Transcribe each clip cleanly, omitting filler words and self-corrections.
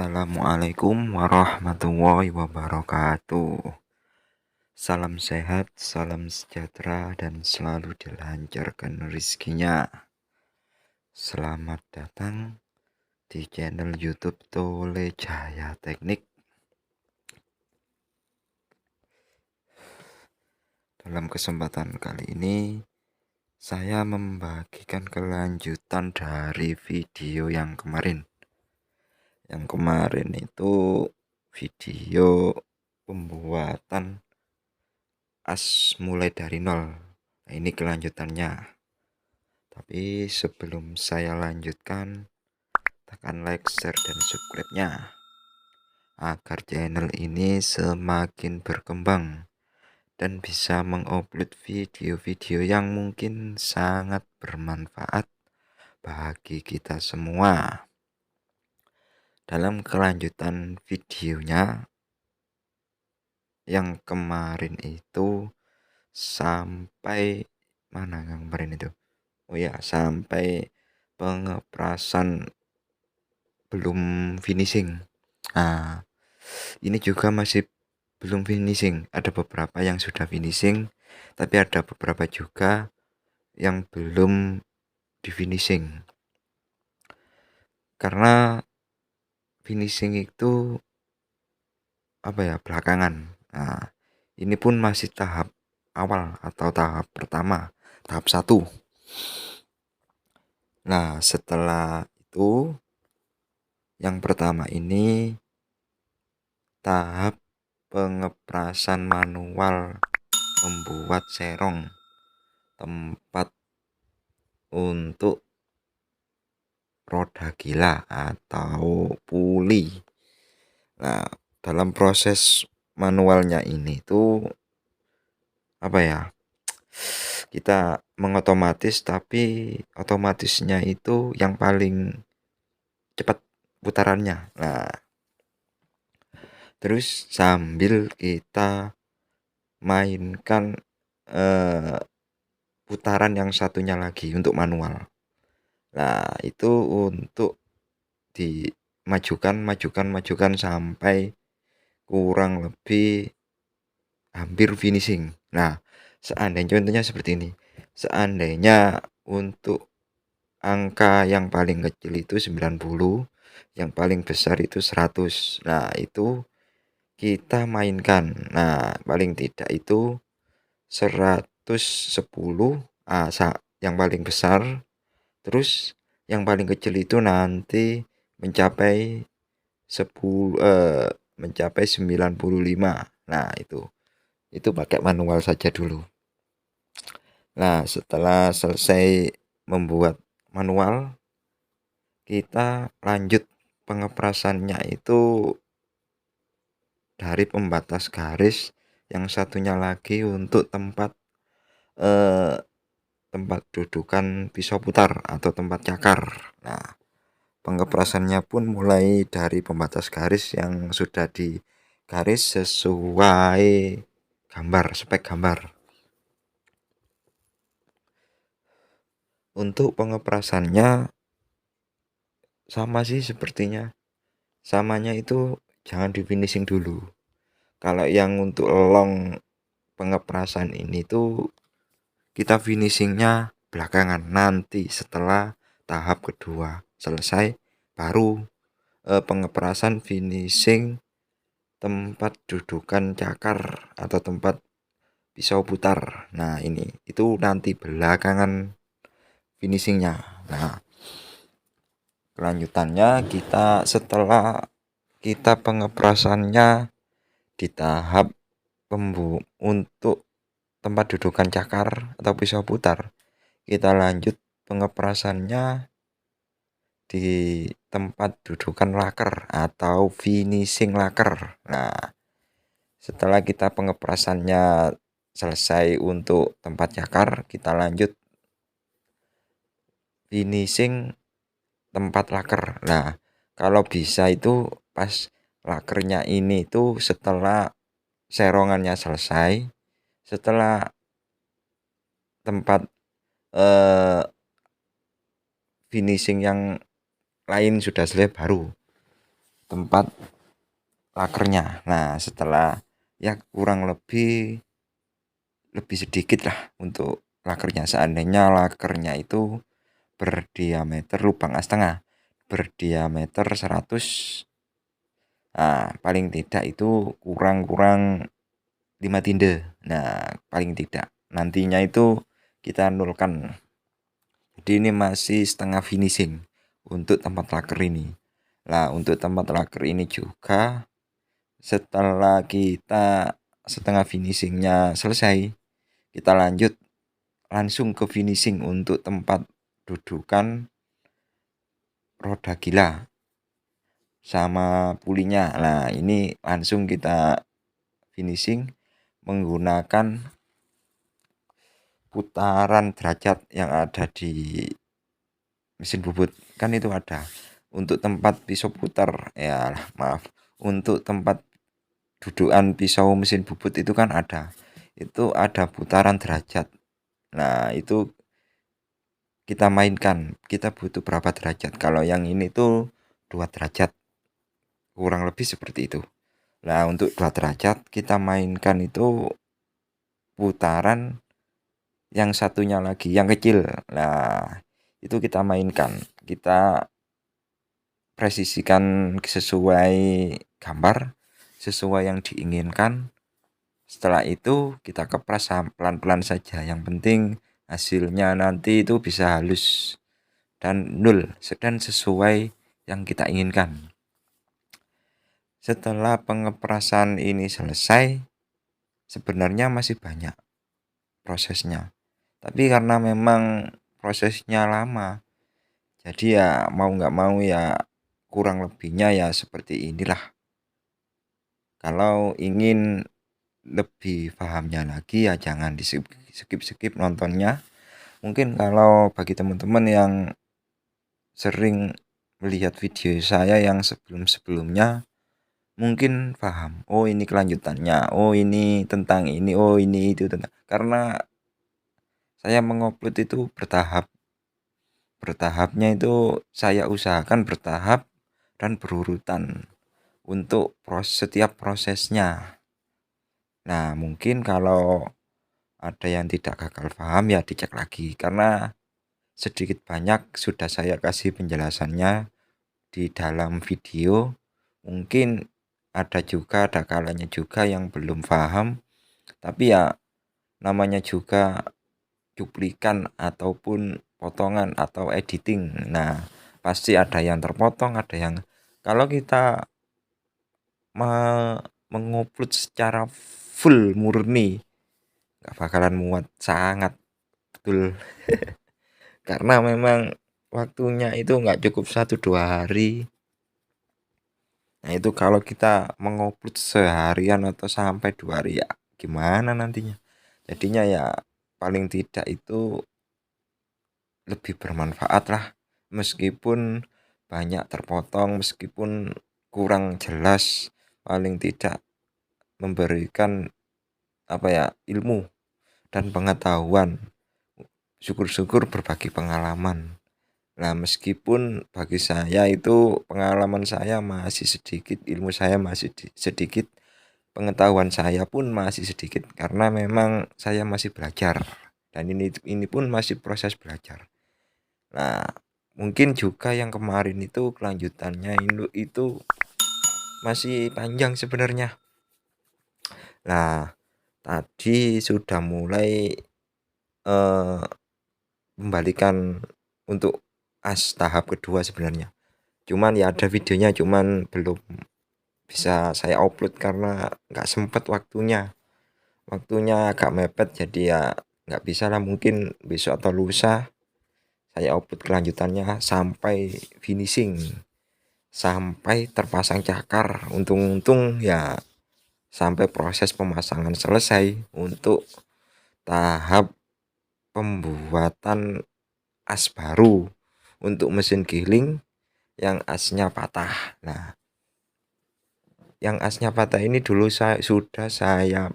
Assalamualaikum warahmatullahi wabarakatuh. Salam sehat, salam sejahtera, dan selalu dilancarkan rezekinya. Selamat datang di channel YouTube Tole Jaya Teknik. Dalam kesempatan kali ini, saya membagikan kelanjutan dari video yang kemarin. Yang kemarin itu video pembuatan as mulai dari nol. Nah, ini kelanjutannya. Tapi sebelum saya lanjutkan, tekan like, share, dan subscribe-nya agar channel ini semakin berkembang dan bisa mengupload video-video yang mungkin sangat bermanfaat bagi kita semua. Dalam kelanjutan videonya yang kemarin itu sampai mana yang kemarin itu? Oh ya, sampai pengeprasan belum finishing. Nah, ini juga masih belum finishing. Ada beberapa yang sudah finishing, tapi ada beberapa juga yang belum di finishing. Karena finishing itu belakangan. Nah, ini pun masih tahap awal atau tahap pertama, tahap 1. Nah, setelah itu yang pertama ini tahap pengeprasan manual membuat serong tempat untuk roda gila atau puli. Nah, dalam proses manualnya ini tuh kita mengotomatis, tapi otomatisnya itu yang paling cepat putarannya. Nah, terus sambil kita mainkan putaran yang satunya lagi untuk manual. Nah, itu untuk majukan sampai kurang lebih hampir finishing. Nah, seandainya contohnya seperti ini. Seandainya untuk angka yang paling kecil itu 90, yang paling besar itu 100. Nah, itu kita mainkan. Nah, paling tidak itu 110 yang paling besar, terus yang paling kecil itu nanti mencapai 95. Nah, itu pakai manual saja dulu. Nah, setelah selesai membuat manual, kita lanjut pengeprasannya itu dari pembatas garis yang satunya lagi untuk tempat dudukan pisau putar atau tempat cakar. Nah, pengeprasannya pun mulai dari pembatas garis yang sudah digaris sesuai spek gambar. Untuk pengeprasannya sama sih sepertinya. Samanya itu jangan di finishing dulu. Kalau yang untuk long pengeprasan ini tuh kita finishingnya belakangan, nanti setelah tahap kedua selesai baru pengeprasan finishing tempat dudukan cakar atau tempat pisau putar. Nah, itu nanti belakangan finishingnya. Nah, kelanjutannya setelah kita pengeprasannya di tahap untuk tempat dudukan cakar atau pisau putar, kita lanjut pengeprasannya di tempat dudukan laker atau finishing laker. Nah, setelah kita pengeprasannya selesai untuk tempat cakar, kita lanjut finishing tempat laker. Nah, kalau bisa itu pas lakernya ini itu setelah serongannya selesai, setelah tempat finishing yang lain sudah selesai, baru tempat lakernya. Nah, setelah ya kurang lebih sedikit lah untuk lakernya. Seandainya lakernya itu berdiameter lubang setengah berdiameter 100, nah paling tidak itu kurang 5 tinde. Nah, paling tidak nantinya itu kita nolkan. Jadi ini masih setengah finishing untuk tempat laker ini. Nah, untuk tempat laker ini juga setelah kita setengah finishingnya selesai, kita lanjut langsung ke finishing untuk tempat dudukan roda gila sama pulinya. Nah, ini langsung kita finishing menggunakan putaran derajat yang ada di mesin bubut. Kan itu ada untuk tempat pisau putar, ya maaf, untuk tempat dudukan pisau mesin bubut itu kan itu ada putaran derajat. Nah, itu kita mainkan, kita butuh berapa derajat. Kalau yang ini tuh 2 derajat, kurang lebih seperti itu. Nah, untuk 2 derajat kita mainkan itu putaran yang satunya lagi, yang kecil. Nah, itu kita mainkan, kita presisikan sesuai gambar, sesuai yang diinginkan. Setelah itu kita kepres pelan-pelan saja. Yang penting hasilnya nanti itu bisa halus dan nol dan sesuai yang kita inginkan. Setelah pengeprasan ini selesai, sebenarnya masih banyak prosesnya. Tapi karena memang prosesnya lama, jadi ya mau nggak mau ya kurang lebihnya ya seperti inilah. Kalau ingin lebih pahamnya lagi ya jangan di skip nontonnya. Mungkin kalau bagi teman-teman yang sering melihat video saya yang sebelum-sebelumnya mungkin paham, oh ini kelanjutannya, oh ini tentang ini, oh ini itu tentang, karena saya mengupload itu bertahapnya itu saya usahakan bertahap dan berurutan untuk setiap prosesnya. Nah, mungkin kalau ada yang tidak gagal paham ya dicek lagi, karena sedikit banyak sudah saya kasih penjelasannya di dalam video. Mungkin ada kalanya juga yang belum paham, tapi ya namanya juga cuplikan ataupun potongan atau editing. Nah, pasti ada yang terpotong, ada yang kalau kita mengupload secara full murni nggak bakalan muat, sangat betul. Karena memang waktunya itu nggak cukup 1-2 hari. Nah, itu kalau kita mengupload seharian atau sampai 2 hari ya gimana nantinya. Jadinya ya paling tidak itu lebih bermanfaat lah, meskipun banyak terpotong, meskipun kurang jelas, paling tidak memberikan ilmu dan pengetahuan. Syukur-syukur berbagi pengalaman. Nah, meskipun bagi saya itu pengalaman saya masih sedikit, ilmu saya masih sedikit, pengetahuan saya pun masih sedikit karena memang saya masih belajar dan ini pun masih proses belajar. Nah, mungkin juga yang kemarin itu kelanjutannya itu masih panjang sebenarnya. Nah, tadi sudah mulai membalikan untuk tahap kedua sebenarnya. Cuman ya ada videonya, cuman belum bisa saya upload karena nggak sempet waktunya. Waktunya agak mepet, jadi ya nggak bisa lah, mungkin besok atau lusa saya upload kelanjutannya sampai finishing, sampai terpasang cakar. Untung-untung ya sampai proses pemasangan selesai untuk tahap pembuatan as baru untuk mesin giling yang asnya patah. Nah, yang asnya patah ini dulu sudah saya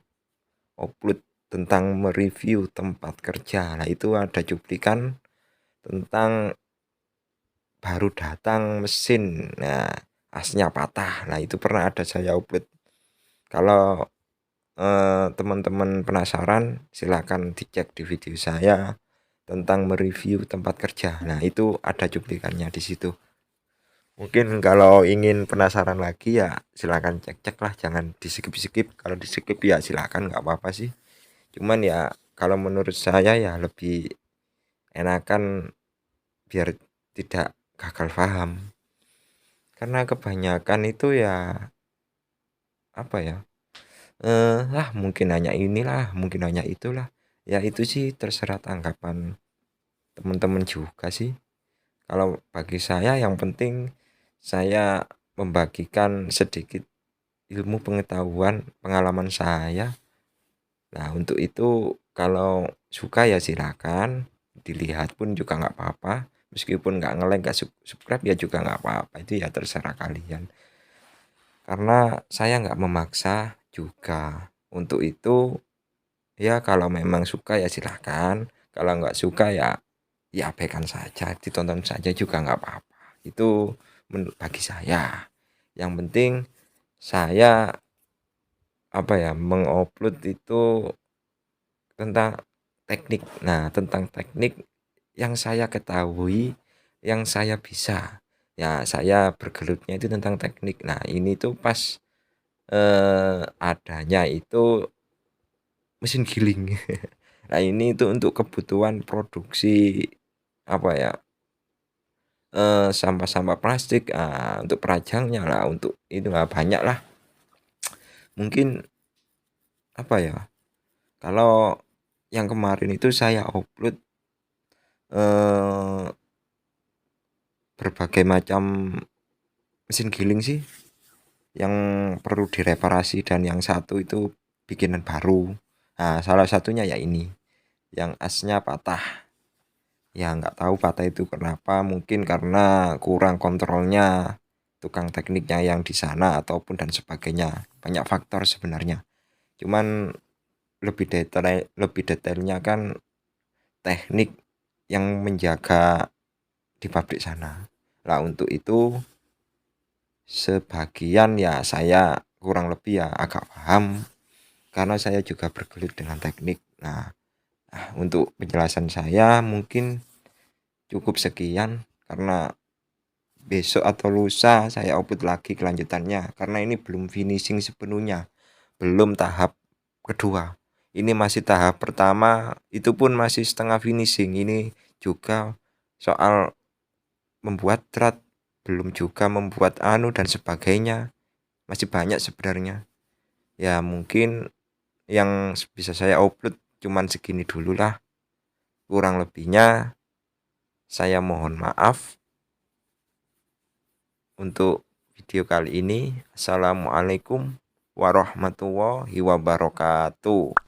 upload tentang mereview tempat kerja. Nah, itu ada cuplikan tentang baru datang mesin. Nah, asnya patah. Nah, itu pernah ada saya upload. Kalau teman-teman penasaran, silakan dicek di video saya tentang mereview tempat kerja. Nah, itu ada cuplikannya di situ. Mungkin kalau ingin penasaran lagi ya silakan cek-cek lah, jangan di-skip-skip. Kalau di-skip ya silakan, nggak apa-apa sih. Cuman ya kalau menurut saya ya lebih enakan biar tidak gagal paham. Karena kebanyakan itu ya apa ya? Lah mungkin hanya inilah, mungkin hanya itulah. Ya itu sih terserah tanggapan teman-teman juga sih. Kalau bagi saya yang penting saya membagikan sedikit ilmu pengetahuan pengalaman saya. Nah, untuk itu kalau suka ya silakan dilihat pun juga nggak apa-apa. Meskipun nggak nge-like, nggak subscribe ya juga nggak apa-apa. Itu ya terserah kalian. Karena saya nggak memaksa juga. Untuk itu ya kalau memang suka ya silakan. Kalau nggak suka ya ya abaikan saja, ditonton saja juga nggak apa-apa. Itu bagi saya. Yang penting saya apa ya mengupload itu tentang teknik. Nah, tentang teknik yang saya ketahui, yang saya bisa. Ya, saya bergelutnya itu tentang teknik. Nah, ini tuh pas adanya itu mesin giling. Nah, ini itu untuk kebutuhan produksi apa ya? Sampah-sampah plastik, untuk perajangnya lah, untuk itu nggak banyak lah. Mungkin apa ya? Kalau yang kemarin itu saya upload eh, berbagai macam mesin giling sih yang perlu direparasi, dan yang satu itu bikinan baru. Nah, salah satunya ya ini yang asnya patah. Ya nggak tahu patah itu kenapa, mungkin karena kurang kontrolnya tukang tekniknya yang di sana ataupun dan sebagainya. Banyak faktor sebenarnya. Cuman lebih detailnya kan teknik yang menjaga di pabrik sana. Lah untuk itu sebagian ya saya kurang lebih ya agak paham karena saya juga bergelut dengan teknik. Nah, untuk penjelasan saya mungkin cukup sekian, karena besok atau lusa saya upload lagi kelanjutannya karena ini belum finishing sepenuhnya, belum tahap kedua. Ini masih tahap pertama, itu pun masih setengah finishing. Ini juga soal membuat drat, belum juga membuat anu dan sebagainya. Masih banyak sebenarnya. Ya mungkin yang bisa saya upload cuman segini dulu lah. Kurang lebihnya saya mohon maaf untuk video kali ini. Assalamualaikum warahmatullahi wabarakatuh.